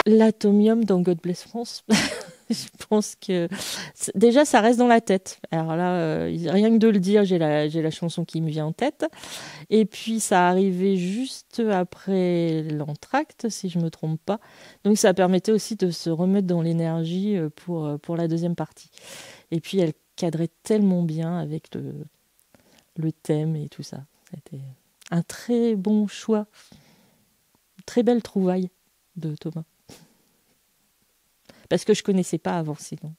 L'atomium dans God Bless France, je pense que déjà ça reste dans la tête. Alors là, rien que de le dire, j'ai la chanson qui me vient en tête. Et puis ça arrivait juste après l'entracte, si je me trompe pas. Donc ça permettait aussi de se remettre dans l'énergie pour la deuxième partie. Et puis elle cadrait tellement bien avec le thème et tout ça. C'était un très bon choix, très belle trouvaille de Thomas. Parce que je connaissais pas avant, sinon.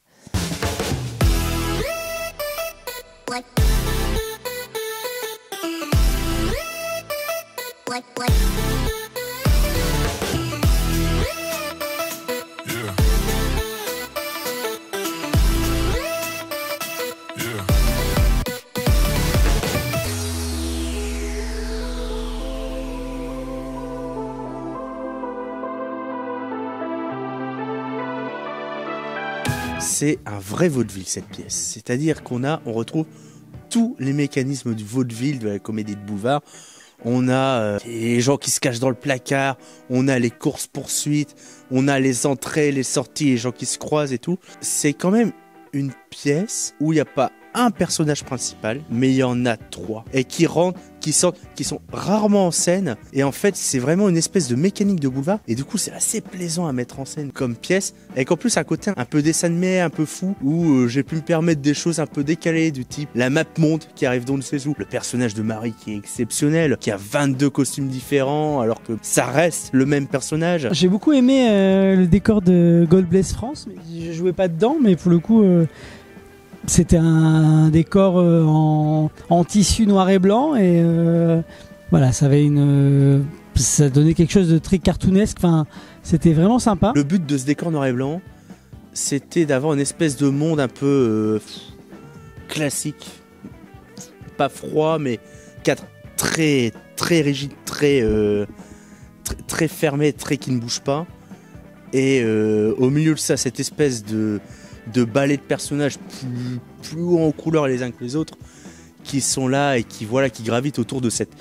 C'est un vrai vaudeville cette pièce, c'est-à-dire on retrouve tous les mécanismes du vaudeville, de la comédie de boulevard. On a les gens qui se cachent dans le placard, on a les courses-poursuites, on a les entrées, les sorties, les gens qui se croisent et tout. C'est quand même une pièce où il n'y a pas un personnage principal, mais il y en a 3. Et qui rentrent, qui sortent, qui sont rarement en scène. Et en fait, c'est vraiment une espèce de mécanique de boulevard. Et du coup, c'est assez plaisant à mettre en scène comme pièce. Avec en plus un côté un peu dessin animé, un peu fou, où j'ai pu me permettre des choses un peu décalées, du type la map monde qui arrive dans le sous. Le personnage de Marie qui est exceptionnel, qui a 22 costumes différents, alors que ça reste le même personnage. J'ai beaucoup aimé le décor de God Bless France. Mais je jouais pas dedans, mais pour le coup... C'était un décor en tissu noir et blanc et voilà, ça donnait quelque chose de très cartoonesque. Enfin, c'était vraiment sympa. Le but de ce décor noir et blanc, c'était d'avoir une espèce de monde un peu classique, pas froid, mais très très rigide, très fermé, très qui ne bouge pas. Et au milieu de ça, cette espèce de balais de personnages plus hauts en couleur les uns que les autres qui sont là et qui gravitent autour de cette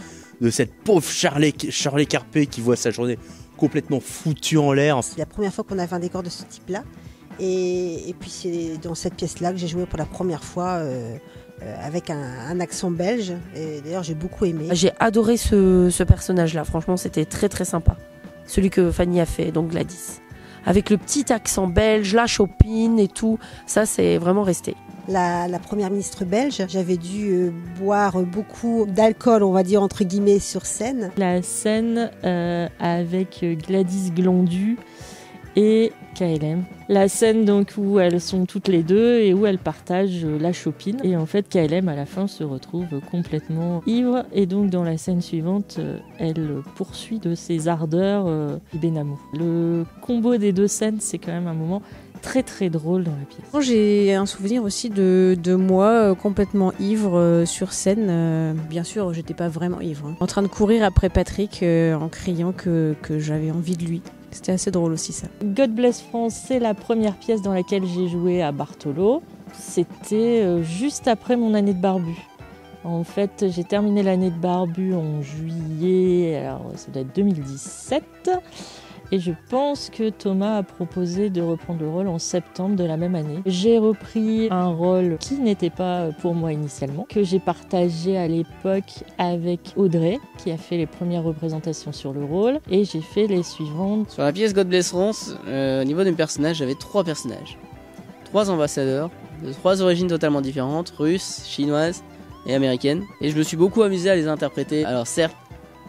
pauvre Charlie Carpé qui voit sa journée complètement foutue en l'air. C'est la première fois qu'on avait un décor de ce type-là et puis c'est dans cette pièce-là que j'ai joué pour la première fois avec un accent belge et d'ailleurs j'ai beaucoup aimé. J'ai adoré ce personnage-là, franchement c'était très très sympa. Celui que Fanny a fait, donc Gladys. Avec le petit accent belge, la chopine et tout, ça c'est vraiment resté. La première ministre belge, j'avais dû boire beaucoup d'alcool, on va dire entre guillemets, sur scène. La scène avec Gladys Glandu et KLM. La scène donc où elles sont toutes les deux et où elles partagent la chopine. Et en fait KLM à la fin se retrouve complètement ivre et donc dans la scène suivante elle poursuit de ses ardeurs Benamou. Le combo des deux scènes c'est quand même un moment très très drôle dans la pièce. J'ai un souvenir aussi de moi complètement ivre sur scène. Bien sûr j'étais pas vraiment ivre, hein. En train de courir après Patrick en criant que j'avais envie de lui. C'était assez drôle aussi ça. God Bless France, c'est la première pièce dans laquelle j'ai joué à Bartolo. C'était juste après mon année de barbu. En fait, j'ai terminé l'année de barbu en juillet, alors ça doit être 2017. Et je pense que Thomas a proposé de reprendre le rôle en septembre de la même année. J'ai repris un rôle qui n'était pas pour moi initialement, que j'ai partagé à l'époque avec Audrey, qui a fait les premières représentations sur le rôle, et j'ai fait les suivantes. Sur la pièce God Bless France, au niveau des personnages, j'avais 3 personnages. 3 ambassadeurs, de 3 origines totalement différentes, russes, chinoises et américaines. Et je me suis beaucoup amusé à les interpréter. Alors certes,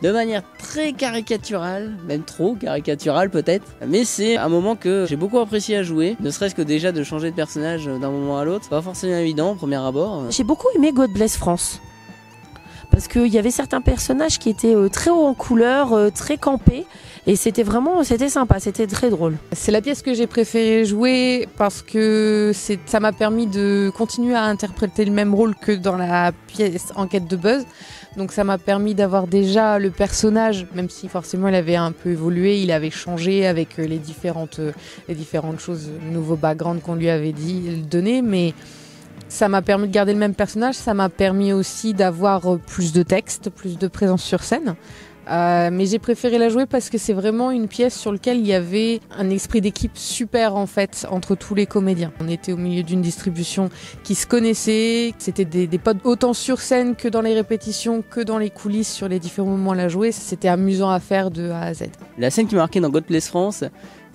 de manière très caricaturale, même trop caricaturale peut-être, mais c'est un moment que j'ai beaucoup apprécié à jouer, ne serait-ce que déjà de changer de personnage d'un moment à l'autre, c'est pas forcément évident au premier abord. J'ai beaucoup aimé God Bless France, parce qu'il y avait certains personnages qui étaient très hauts en couleur, très campés, et c'était sympa, c'était très drôle. C'est la pièce que j'ai préféré jouer parce que ça m'a permis de continuer à interpréter le même rôle que dans la pièce Enquête de Buzz. Donc ça m'a permis d'avoir déjà le personnage, même si forcément il avait un peu évolué, il avait changé avec les différentes choses, le nouveau background qu'on lui avait donné, mais ça m'a permis de garder le même personnage, ça m'a permis aussi d'avoir plus de texte, plus de présence sur scène. Mais j'ai préféré la jouer parce que c'est vraiment une pièce sur laquelle il y avait un esprit d'équipe super en fait entre tous les comédiens. On était au milieu d'une distribution qui se connaissait, c'était des potes autant sur scène que dans les répétitions, que dans les coulisses sur les différents moments à la jouer. C'était amusant à faire de A à Z. La scène qui m'a marqué dans God Bless France,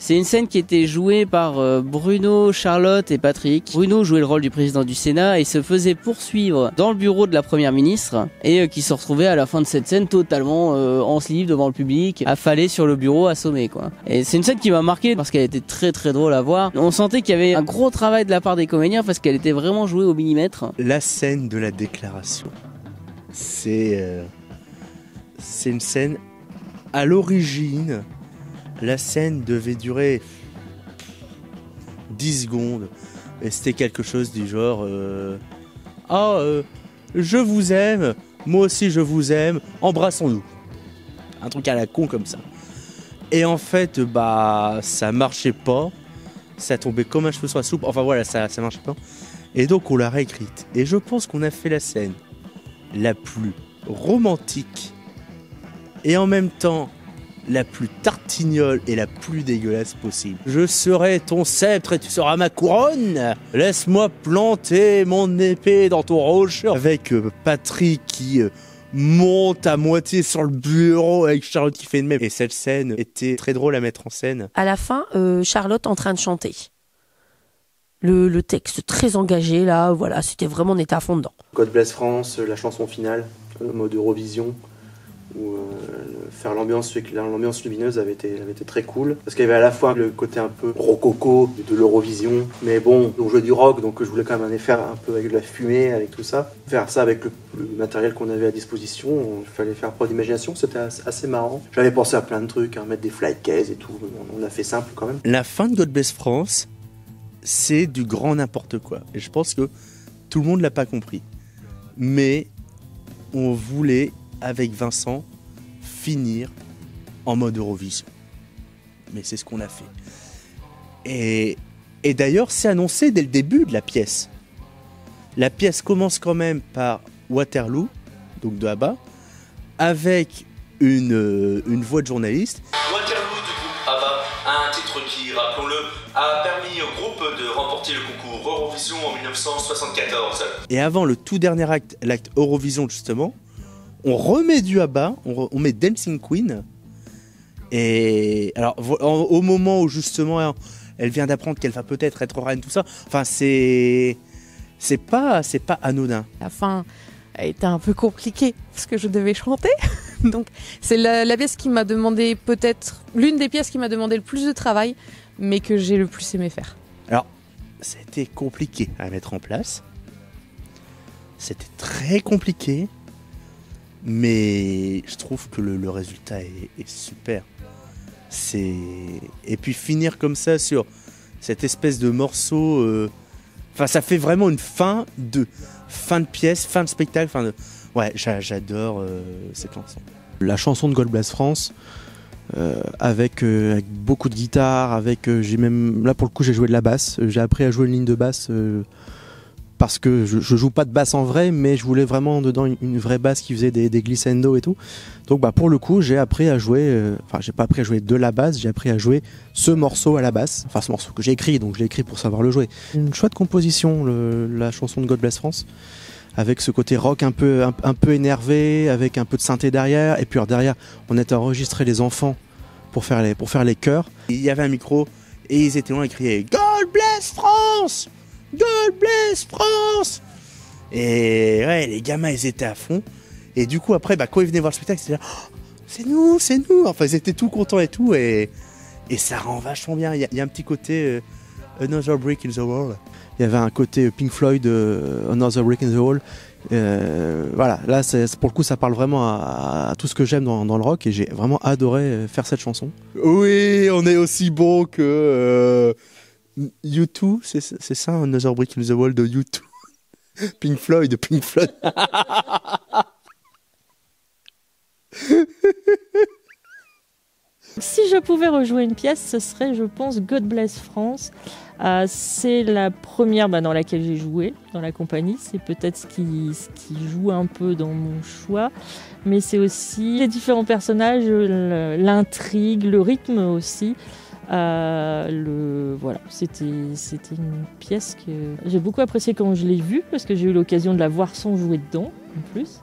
c'est une scène qui était jouée par Bruno, Charlotte et Patrick. Bruno jouait le rôle du président du Sénat et se faisait poursuivre dans le bureau de la première ministre et qui se retrouvait à la fin de cette scène totalement en slip devant le public, affalé sur le bureau, assommé quoi. Et c'est une scène qui m'a marqué parce qu'elle était très très drôle à voir. On sentait qu'il y avait un gros travail de la part des comédiens parce qu'elle était vraiment jouée au millimètre. La scène de la déclaration, c'est une scène à l'origine. La scène devait durer 10 secondes. Et c'était quelque chose du genre je vous aime, moi aussi je vous aime, embrassons-nous. Un truc à la con comme ça. Et en fait, ça marchait pas. Ça tombait comme un cheveu sur la soupe. Enfin voilà, ça marchait pas. Et donc on l'a réécrite. Et je pense qu'on a fait la scène la plus romantique et en même temps la plus tartignole et la plus dégueulasse possible. Je serai ton sceptre et tu seras ma couronne. Laisse-moi planter mon épée dans ton rocher. Avec Patrick qui monte à moitié sur le bureau avec Charlotte qui fait de même. Et cette scène était très drôle à mettre en scène. À la fin, Charlotte en train de chanter. Le texte très engagé, là, voilà, c'était vraiment, on était à fond dedans. God Bless France, la chanson finale, le mode Eurovision, où faire l'ambiance lumineuse avait été très cool, parce qu'il y avait à la fois le côté un peu rococo de l'Eurovision, mais bon, on jouait du rock, donc je voulais quand même un effet un peu avec de la fumée, avec tout ça. Faire ça avec le matériel qu'on avait à disposition, il fallait faire preuve d'imagination, c'était assez marrant. J'avais pensé à plein de trucs, mettre des fly cases et tout, on a fait simple quand même. La fin de God Bless France, c'est du grand n'importe quoi, et je pense que tout le monde l'a pas compris. Mais on voulait, avec Vincent, finir en mode Eurovision. Mais c'est ce qu'on a fait. Et d'ailleurs, c'est annoncé dès le début de la pièce. La pièce commence quand même par Waterloo, donc de ABBA, avec une voix de journaliste. Waterloo du groupe ABBA, un titre qui, rappelons-le, a permis au groupe de remporter le concours Eurovision en 1974. Et avant le tout dernier acte, l'acte Eurovision justement, on remet du ABBA, on met Dancing Queen. Et alors, au moment où justement elle vient d'apprendre qu'elle va peut-être être reine, tout ça, enfin c'est pas anodin. La fin a été un peu compliquée parce que je devais chanter. Donc c'est la pièce qui m'a demandé peut-être l'une des pièces qui m'a demandé le plus de travail, mais que j'ai le plus aimé faire. Alors, c'était compliqué à mettre en place. C'était très compliqué. Mais je trouve que le résultat est super. Et puis finir comme ça sur cette espèce de morceau, ça fait vraiment une fin de pièce, fin de spectacle. Ouais, j'adore cette chanson. La chanson de God Bless France, avec beaucoup de guitare, j'ai même là pour le coup j'ai joué de la basse. J'ai appris à jouer une ligne de basse. Parce que je joue pas de basse en vrai, mais je voulais vraiment dedans une vraie basse qui faisait des glissando et tout. Donc pour le coup, j'ai appris à jouer, j'ai pas appris à jouer de la basse, j'ai appris à jouer ce morceau à la basse, ce morceau que j'ai écrit, donc je l'ai écrit pour savoir le jouer. Une chouette composition, la chanson de God Bless France, avec ce côté rock un peu énervé, avec un peu de synthé derrière, et puis derrière, on était enregistré les enfants pour faire les chœurs. Il y avait un micro, et ils étaient loin à crier « God Bless France !» God Bless France. Et ouais, les gamins ils étaient à fond. Et du coup après quand ils venaient voir le spectacle, c'était là, oh, c'est nous. Enfin ils étaient tout contents et tout, et ça rend vachement bien. Il y a un petit côté Another Brick in the Wall. Il y avait un côté Pink Floyd, Another Brick in the Wall. Voilà, là pour le coup ça parle vraiment à tout ce que j'aime dans le rock, et j'ai vraiment adoré faire cette chanson. Oui, on est aussi bon que U2, c'est ça, Another Brick in the Wall de U2. Pink Floyd. Si je je pouvais rejouer une pièce, ce serait, je pense, God Bless France. C'est la première dans laquelle j'ai joué dans la compagnie. C'est peut-être ce qui joue un peu dans mon choix. Mais c'est aussi les différents personnages, l'intrigue, le rythme aussi. Voilà, c'était une pièce que j'ai beaucoup appréciée quand je l'ai vue, parce que j'ai eu l'occasion de la voir sans jouer dedans, en plus.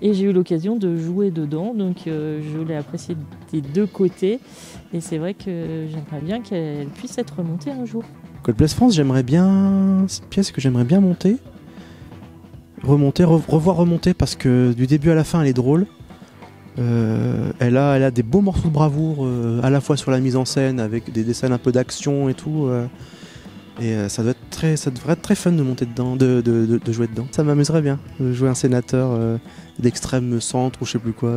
Et j'ai eu l'occasion de jouer dedans, donc je l'ai appréciée des deux côtés. Et c'est vrai que j'aimerais bien qu'elle puisse être remontée un jour. God Bless France, c'est une pièce que j'aimerais bien revoir remonter, parce que du début à la fin, elle est drôle. Elle a des beaux morceaux de bravoure, à la fois sur la mise en scène, avec des scènes un peu d'action et tout. Ça devrait être très fun de monter dedans, de jouer dedans. Ça m'amuserait bien de jouer un sénateur d'extrême centre ou je sais plus quoi.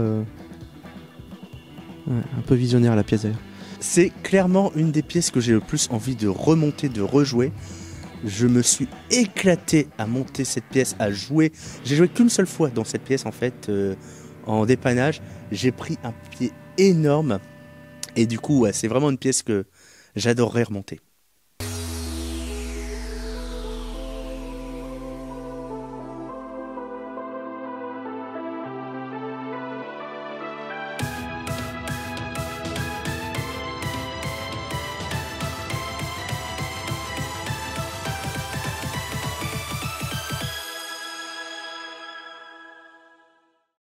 Un peu visionnaire la pièce d'ailleurs. C'est clairement une des pièces que j'ai le plus envie de remonter, de rejouer. Je me suis éclaté à monter cette pièce, à jouer. J'ai joué qu'une seule fois dans cette pièce en fait, en dépannage. J'ai pris un pied énorme. Et du coup, c'est vraiment une pièce que j'adorerais remonter.